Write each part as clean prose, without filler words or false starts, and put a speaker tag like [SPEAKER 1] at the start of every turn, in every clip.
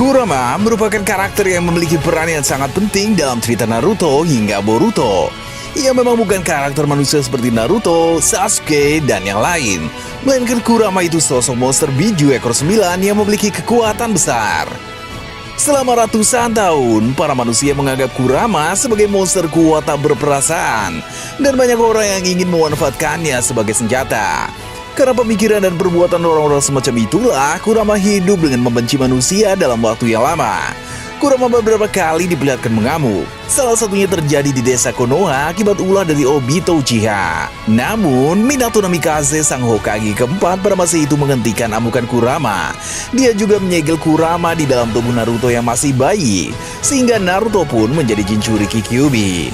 [SPEAKER 1] Kurama merupakan karakter yang memiliki peran yang sangat penting dalam cerita Naruto hingga Boruto. Ia memang bukan karakter manusia seperti Naruto, Sasuke, dan yang lain. Melainkan Kurama itu sosok monster biju ekor 9 yang memiliki kekuatan besar. Selama ratusan tahun, para manusia menganggap Kurama sebagai monster kuat tak berperasaan. Dan banyak orang yang ingin memanfaatkannya sebagai senjata. Karena pemikiran dan perbuatan orang-orang semacam itulah, Kurama hidup dengan membenci manusia dalam waktu yang lama. Kurama beberapa kali diperlihatkan mengamuk. Salah satunya terjadi di desa Konoha akibat ulah dari Obito Uchiha. Namun, Minato Namikaze, sang Hokage keempat pada masa itu menghentikan amukan Kurama. Dia juga menyegel Kurama di dalam tubuh Naruto yang masih bayi, sehingga Naruto pun menjadi Jinchuriki Kyuubi.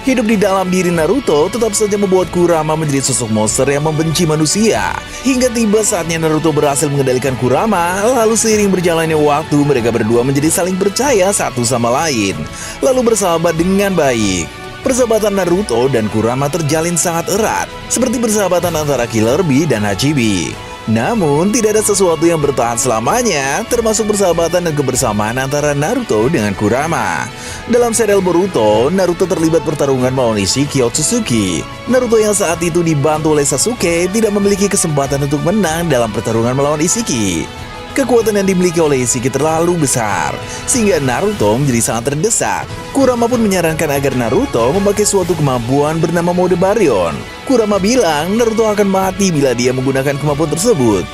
[SPEAKER 1] Hidup di dalam diri Naruto tetap saja membuat Kurama menjadi sosok monster yang membenci manusia. Hingga tiba saatnya Naruto berhasil mengendalikan Kurama, lalu seiring berjalannya waktu mereka berdua menjadi saling percaya satu sama lain, lalu bersahabat dengan baik. Persahabatan Naruto dan Kurama terjalin sangat erat, seperti persahabatan antara Killer Bee dan Hachibi. Namun, tidak ada sesuatu yang bertahan selamanya, termasuk persahabatan dan kebersamaan antara Naruto dengan Kurama. Dalam serial Boruto, Naruto terlibat pertarungan melawan Ishiki Otsutsuki. Naruto yang saat itu dibantu oleh Sasuke tidak memiliki kesempatan untuk menang dalam pertarungan melawan Ishiki. Kekuatan yang dimiliki oleh Ishiki terlalu besar, sehingga Naruto menjadi sangat terdesak. Kurama pun menyarankan agar Naruto memakai suatu kemampuan bernama Mode Baryon. Kurama bilang Naruto akan mati bila dia menggunakan kemampuan tersebut.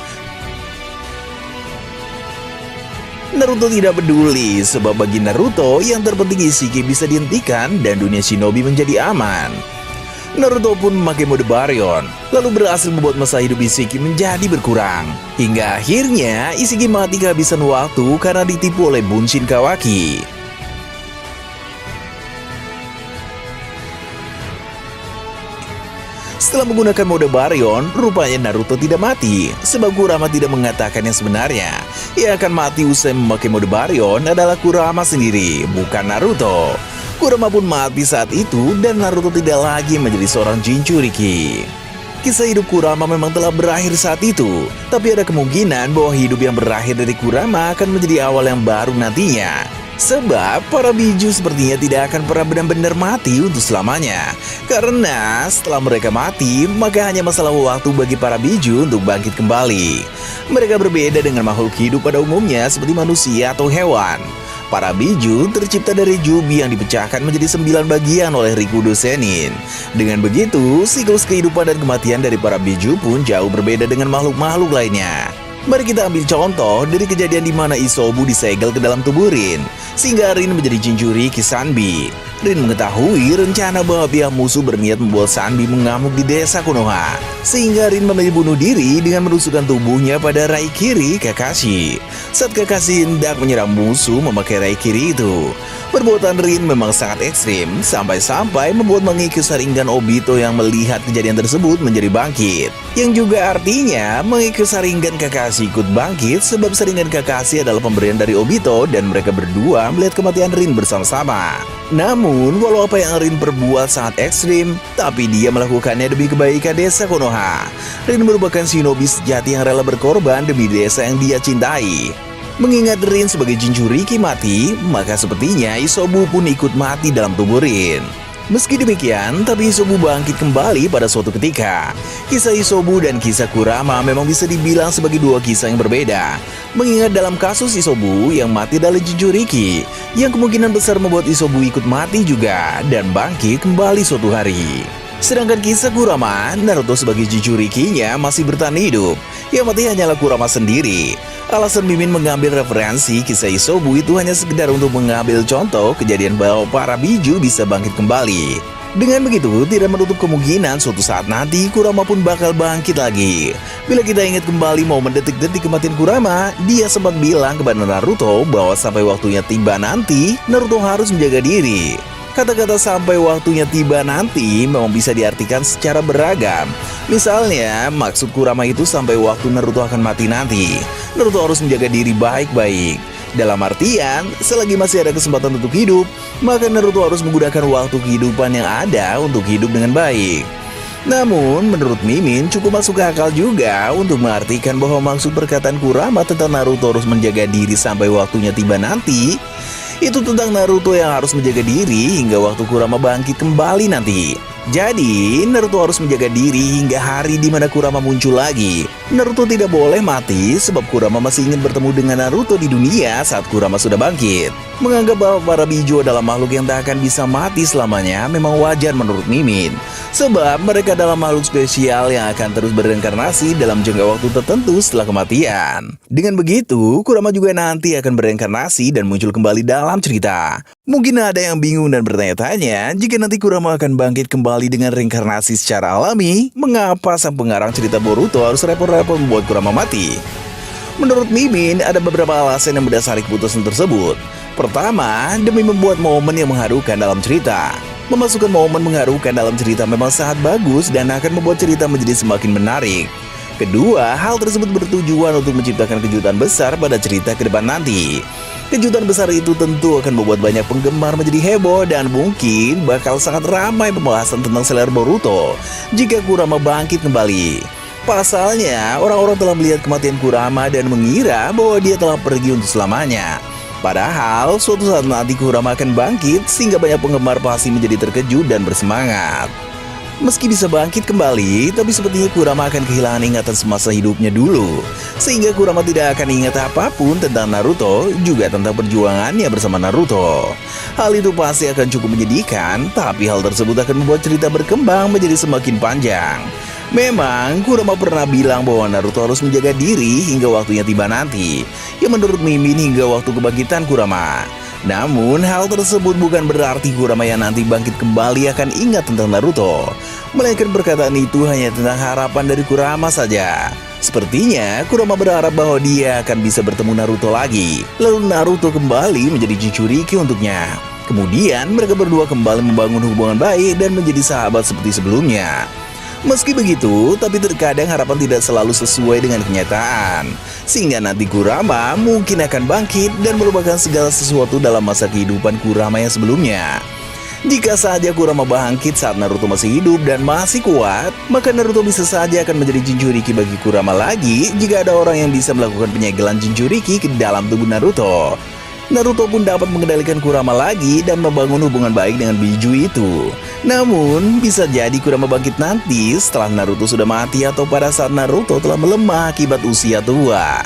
[SPEAKER 1] Naruto tidak peduli, sebab bagi Naruto yang terpenting Ishiki bisa dihentikan dan dunia shinobi menjadi aman. Naruto pun memakai Mode Baryon, lalu berhasil membuat masa hidup Ishiki menjadi berkurang. Hingga akhirnya Ishiki mati kehabisan waktu karena ditipu oleh Bunshin Kawaki. Setelah menggunakan Mode Baryon, rupanya Naruto tidak mati, sebab Kurama tidak mengatakan yang sebenarnya. Yang akan mati usai memakai Mode Baryon adalah Kurama sendiri, bukan Naruto. Kurama pun mati saat itu dan Naruto tidak lagi menjadi seorang Jinchuriki. Kisah hidup Kurama memang telah berakhir saat itu, tapi ada kemungkinan bahwa hidup yang berakhir dari Kurama akan menjadi awal yang baru nantinya. Sebab para biju sepertinya tidak akan pernah benar-benar mati untuk selamanya. Karena setelah mereka mati, maka hanya masalah waktu bagi para biju untuk bangkit kembali. Mereka berbeda dengan makhluk hidup pada umumnya seperti manusia atau hewan. Para biju tercipta dari Jubi yang dipecahkan menjadi 9 bagian oleh Rikudo Sennin. Dengan begitu, siklus kehidupan dan kematian dari para biju pun jauh berbeda dengan makhluk-makhluk lainnya. Mari kita ambil contoh dari kejadian di mana Isobu disegel ke dalam tubuh Rin, sehingga Rin menjadi Jinchuriki Sanbi. Rin mengetahui rencana bahwa pihak musuh berniat membuat Sanbi mengamuk di desa Konoha, sehingga Rin memilih bunuh diri dengan menusukkan tubuhnya pada Raikiri Kakashi. Saat Kakashi hendak menyerang musuh memakai Raikiri itu, perbuatan Rin memang sangat ekstrim, sampai-sampai membuat mengikis Sharingan Obito yang melihat kejadian tersebut menjadi bangkit. Yang juga artinya mengikis Sharingan Kakashi ikut bangkit, sebab Sharingan Kakashi adalah pemberian dari Obito dan mereka berdua melihat kematian Rin bersama-sama. Namun, walau apa yang Rin perbuat sangat ekstrim, tapi dia melakukannya demi kebaikan desa Konoha. Rin merupakan shinobi sejati yang rela berkorban demi desa yang dia cintai. Mengingat Rin sebagai Jinchuriki mati, maka sepertinya Isobu pun ikut mati dalam tubuh Rin. Meski demikian, tapi Isobu bangkit kembali pada suatu ketika. Kisah Isobu dan kisah Kurama memang bisa dibilang sebagai dua kisah yang berbeda. Mengingat dalam kasus Isobu yang mati adalah Jinchuriki, yang kemungkinan besar membuat Isobu ikut mati juga dan bangkit kembali suatu hari. Sedangkan kisah Kurama, Naruto sebagai Jinchurikinya masih bertahan hidup. Yang mati hanyalah Kurama sendiri. Alasan Mimin mengambil referensi kisah Isobu itu hanya sekedar untuk mengambil contoh kejadian bahwa para biju bisa bangkit kembali. Dengan begitu, tidak menutup kemungkinan suatu saat nanti Kurama pun bakal bangkit lagi. Bila kita ingat kembali momen detik-detik kematian Kurama, dia sempat bilang kepada Naruto bahwa sampai waktunya tiba nanti, Naruto harus menjaga diri. Kata-kata sampai waktunya tiba nanti memang bisa diartikan secara beragam. Misalnya, maksud Kurama itu sampai waktu Naruto akan mati nanti. Naruto harus menjaga diri baik-baik. Dalam artian, selagi masih ada kesempatan untuk hidup, maka Naruto harus menggunakan waktu kehidupan yang ada untuk hidup dengan baik. Namun, menurut Mimin cukup masuk akal juga untuk mengartikan bahwa maksud perkataan Kurama tentang Naruto harus menjaga diri sampai waktunya tiba nanti, itu tentang Naruto yang harus menjaga diri hingga waktu Kurama bangkit kembali nanti. Jadi, Naruto harus menjaga diri hingga hari di mana Kurama muncul lagi. Naruto tidak boleh mati sebab Kurama masih ingin bertemu dengan Naruto di dunia saat Kurama sudah bangkit. Menganggap bahwa para Biju adalah makhluk yang tak akan bisa mati selamanya memang wajar menurut Mimin. Sebab mereka adalah makhluk spesial yang akan terus bereinkarnasi dalam jangka waktu tertentu setelah kematian. Dengan begitu, Kurama juga nanti akan bereinkarnasi dan muncul kembali dalam cerita. Mungkin ada yang bingung dan bertanya-tanya, jika nanti Kurama akan bangkit kembali dengan reinkarnasi secara alami, mengapa sang pengarang cerita Boruto harus repot-repot membuat Kurama mati? Menurut Mimin, ada beberapa alasan yang mendasari keputusan tersebut. Pertama, demi membuat momen yang mengharukan dalam cerita. Memasukkan momen mengharukan dalam cerita memang sangat bagus dan akan membuat cerita menjadi semakin menarik. Kedua, hal tersebut bertujuan untuk menciptakan kejutan besar pada cerita ke depan nanti. Kejutan besar itu tentu akan membuat banyak penggemar menjadi heboh dan mungkin bakal sangat ramai pembahasan tentang seller Boruto jika Kurama bangkit kembali. Pasalnya, orang-orang telah melihat kematian Kurama dan mengira bahwa dia telah pergi untuk selamanya. Padahal, suatu saat nanti Kurama akan bangkit sehingga banyak penggemar pasti menjadi terkejut dan bersemangat. Meski bisa bangkit kembali, tapi sepertinya Kurama akan kehilangan ingatan semasa hidupnya dulu. Sehingga Kurama tidak akan ingat apapun tentang Naruto, juga tentang perjuangannya bersama Naruto. Hal itu pasti akan cukup menyedihkan, tapi hal tersebut akan membuat cerita berkembang menjadi semakin panjang. Memang, Kurama pernah bilang bahwa Naruto harus menjaga diri hingga waktunya tiba nanti. Ya menurut Mimin hingga waktu kebangkitan Kurama. Namun, hal tersebut bukan berarti Kurama yang nanti bangkit kembali akan ingat tentang Naruto. Melainkan perkataan itu hanya tentang harapan dari Kurama saja. Sepertinya, Kurama berharap bahwa dia akan bisa bertemu Naruto lagi. Lalu Naruto kembali menjadi Jinchuriki untuknya. Kemudian, mereka berdua kembali membangun hubungan baik dan menjadi sahabat seperti sebelumnya. Meski begitu, tapi terkadang harapan tidak selalu sesuai dengan kenyataan. Sehingga nanti Kurama mungkin akan bangkit dan merupakan segala sesuatu dalam masa kehidupan Kurama yang sebelumnya. Jika saja Kurama bangkit saat Naruto masih hidup dan masih kuat, maka Naruto bisa saja akan menjadi Jinchuriki bagi Kurama lagi jika ada orang yang bisa melakukan penyegelan Jinchuriki ke dalam tubuh Naruto. Naruto pun dapat mengendalikan Kurama lagi dan membangun hubungan baik dengan Biju itu. Namun, bisa jadi Kurama bangkit nanti setelah Naruto sudah mati atau pada saat Naruto telah melemah akibat usia tua.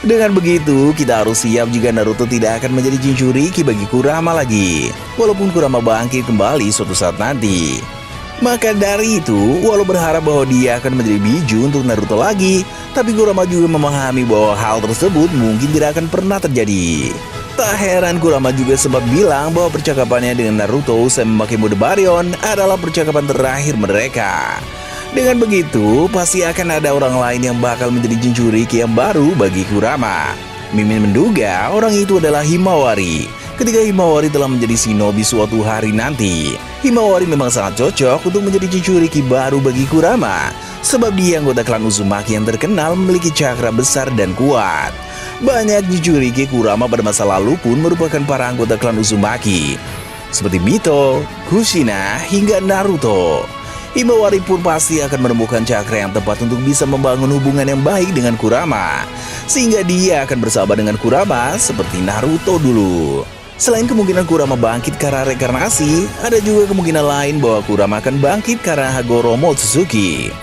[SPEAKER 1] Dengan begitu, kita harus siap jika Naruto tidak akan menjadi Jinchuriki bagi Kurama lagi, walaupun Kurama bangkit kembali suatu saat nanti. Maka dari itu, walau berharap bahwa dia akan menjadi Biju untuk Naruto lagi, tapi Kurama juga memahami bahwa hal tersebut mungkin tidak akan pernah terjadi. Tak heran Kurama juga sempat bilang bahwa percakapannya dengan Naruto usai memakai mode Baryon adalah percakapan terakhir mereka. Dengan begitu, pasti akan ada orang lain yang bakal menjadi Jinchuriki yang baru bagi Kurama. Mimin menduga orang itu adalah Himawari. Ketika Himawari telah menjadi shinobi suatu hari nanti, Himawari memang sangat cocok untuk menjadi Jinchuriki baru bagi Kurama. Sebab dia anggota klan Uzumaki yang terkenal memiliki cakra besar dan kuat. Banyak Jinchuriki Kurama pada masa lalu pun merupakan para anggota klan Uzumaki, seperti Mito, Kushina, hingga Naruto. Himawari pun pasti akan menemukan cakra yang tepat untuk bisa membangun hubungan yang baik dengan Kurama, sehingga dia akan bersahabat dengan Kurama seperti Naruto dulu. Selain kemungkinan Kurama bangkit karena reinkarnasi, ada juga kemungkinan lain bahwa Kurama akan bangkit karena Hagoro Mochizuki.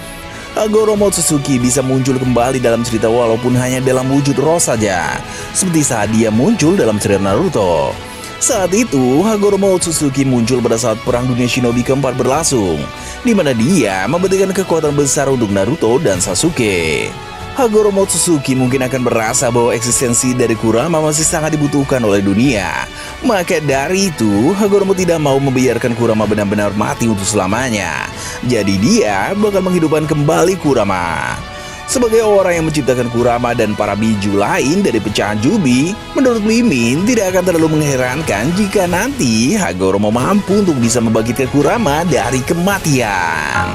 [SPEAKER 1] Hagoro Mochizuki bisa muncul kembali dalam cerita walaupun hanya dalam wujud roh saja, seperti saat dia muncul dalam cerita Naruto. Saat itu, Hagoro Mochizuki muncul pada saat Perang Dunia Shinobi keempat berlangsung, di mana dia memberikan kekuatan besar untuk Naruto dan Sasuke. Hagoro Mochizuki mungkin akan merasa bahwa eksistensi dari Kurama masih sangat dibutuhkan oleh dunia. Maka dari itu, Hagoro tidak mau membiarkan Kurama benar-benar mati untuk selamanya. Jadi dia bakal menghidupkan kembali Kurama. Sebagai orang yang menciptakan Kurama dan para Biju lain dari pecahan Jubi, menurut Mimin tidak akan terlalu mengherankan jika nanti Hagoro mampu untuk bisa membangkitkan Kurama dari kematian.